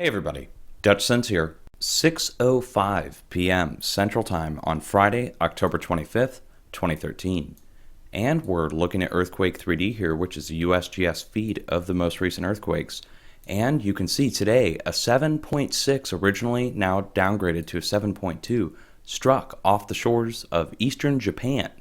Hey everybody, Dutch Sense here. 6:05 p.m. Central Time on Friday, October 25th, 2013. And we're looking at Earthquake 3D here, which is a USGS feed of the most recent earthquakes. And you can see today a 7.6, originally now downgraded to a 7.2, struck off the shores of eastern Japan.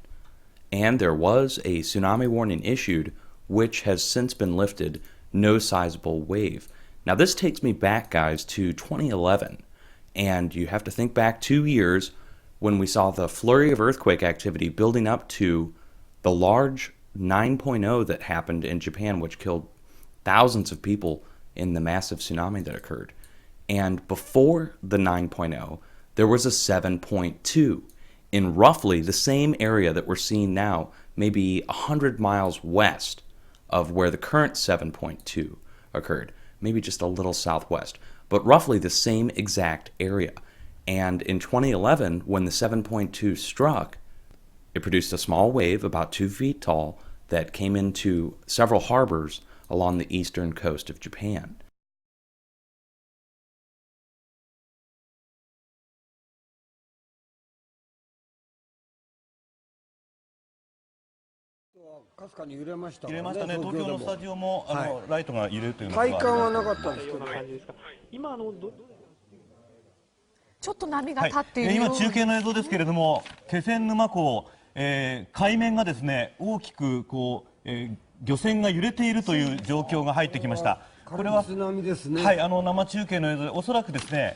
And there was a tsunami warning issued, which has since been lifted, no sizable wave. Now this takes me back, guys, to 2011, and you have to think back 2 years when we saw the flurry of earthquake activity building up to the large 9.0 that happened in Japan, which killed thousands of people in the massive tsunami that occurred. And before the 9.0, there was a 7.2 in roughly the same area that we're seeing now, maybe 100 miles west of where the current 7.2 occurred. Maybe just a little southwest, but roughly the same exact area. And in 2011, when the 7.2 struck, it produced a small wave about 2 feet tall that came into several harbors along the eastern coast of Japan.ちょっと波が立っているよう今中継の映像ですけれども、気仙沼港、海面がですね大きく漁船が揺れているという状況が入ってきました。これは津波ですね。はい、生中継の映像でおそらくですね、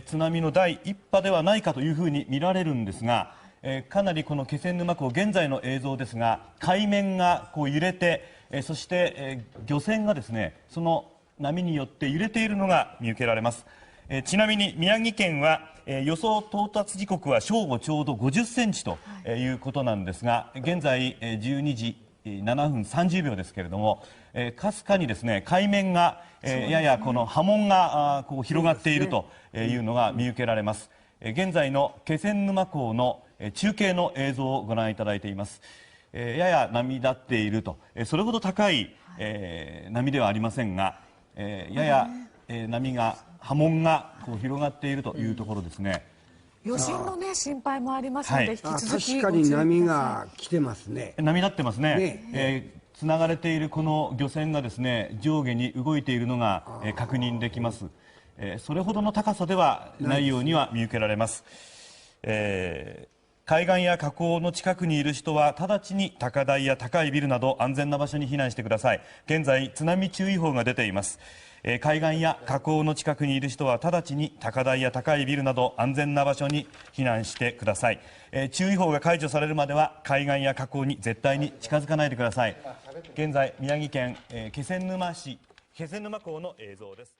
津波の第一波ではないかというふうに見られるんですが、かなりこの気仙沼港現在の映像ですが、海面が揺れて、そして、漁船がですねその波によって揺れているのが見受けられます。ちなみに宮城県は、予想到達時刻は正午ちょうど50センチということなんですが、現在12時7分30秒ですけれども、かすかにですね海面が、ややこの波紋が広がっているというのが見受けられます。現在の気仙沼港の中継の映像をご覧いただいています。やや波立っていると、それほど高い、波ではありませんが、やや、波が波紋が広がっているというところですね。余震のね心配もありますので、引き続き確かに波が来てますね。波立ってますね。つながれているこの漁船がですね上下に動いているのが、確認できます。それほどの高さではないようには見受けられます。海岸や河口の近くにいる人は直ちに高台や高いビルなど安全な場所に避難してください。現在津波注意報が出ています。海岸や河口の近くにいる人は直ちに高台や高いビルなど安全な場所に避難してください。注意報が解除されるまでは海岸や河口に絶対に近づかないでください。現在宮城県、気仙沼市気仙沼港の映像です。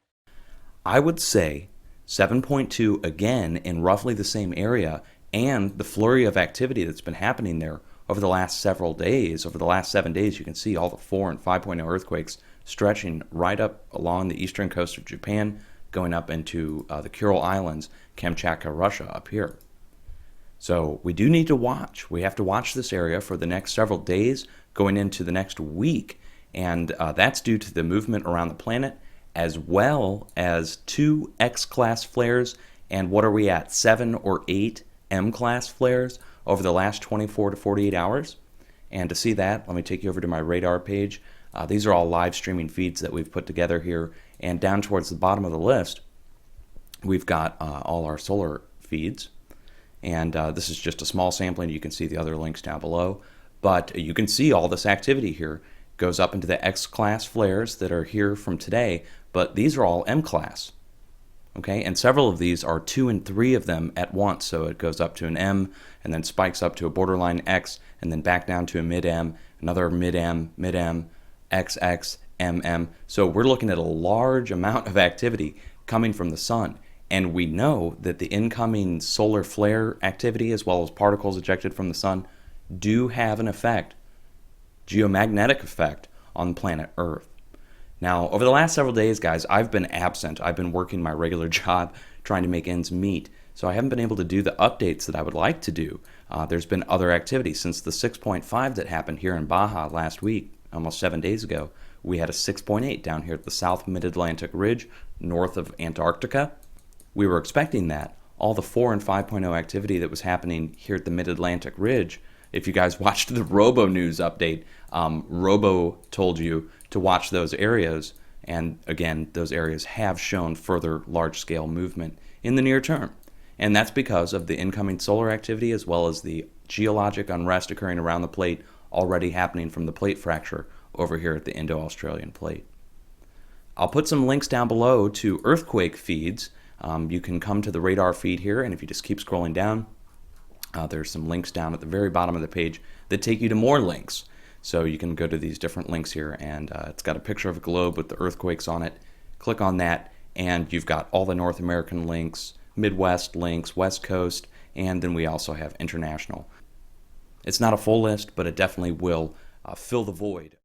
I would say 7.2 again in roughly the same area, and the flurry of activity that's been happening there over the last several days. Over the last 7 days, you can see all the 4 and 5.0 earthquakes stretching right up along the eastern coast of Japan, going up into the Kuril Islands, Kamchatka, Russia, up here. So we do need to watch. We have to watch this area for the next several days, going into the next week, and that's due to the movement around the planet, as well as 2 X-class flares, and what are we at, 7 or 8 M-class flares over the last 24 to 48 hours. And to see that, let me take you over to my radar page. These are all live streaming feeds that we've put together here, and down towards the bottom of the list we've got all our solar feeds, and this is just a small sampling. You can see the other links down below, but you can see all this activity here goes up into the X-class flares that are here from today, but these are all M-class. Okay, and several of these are 2 and 3 of them at once, so it goes up to an M and then spikes up to a borderline X and then back down to a mid-M, another mid-M, mid-M, XX, MM. So we're looking at a large amount of activity coming from the sun, and we know that the incoming solar flare activity as well as particles ejected from the sun do have an effect, geomagnetic effect, on planet Earth. Now, over the last several days, guys, I've been absent. I've been working my regular job, trying to make ends meet. So I haven't been able to do the updates that I would like to do. There's been other activity since the 6.5 that happened here in Baja last week, almost 7 days ago. We had a 6.8 down here at the South Mid-Atlantic Ridge, north of Antarctica. We were expecting that. All the 4 and 5.0 activity that was happening here at the Mid-Atlantic Ridge, if you guys watched the Robo News update, Robo told you to watch those areas. And again, those areas have shown further large-scale movement in the near term. And that's because of the incoming solar activity as well as the geologic unrest occurring around the plate already happening from the plate fracture over here at the Indo-Australian plate. I'll put some links down below to earthquake feeds. You can come to the radar feed here, and if you just keep scrolling down, there's some links down at the very bottom of the page that take you to more links. So you can go to these different links here, and it's got a picture of a globe with the earthquakes on it. Click on that, and you've got all the North American links, Midwest links, West Coast, and then we also have international. It's not a full list, but it definitely will fill the void.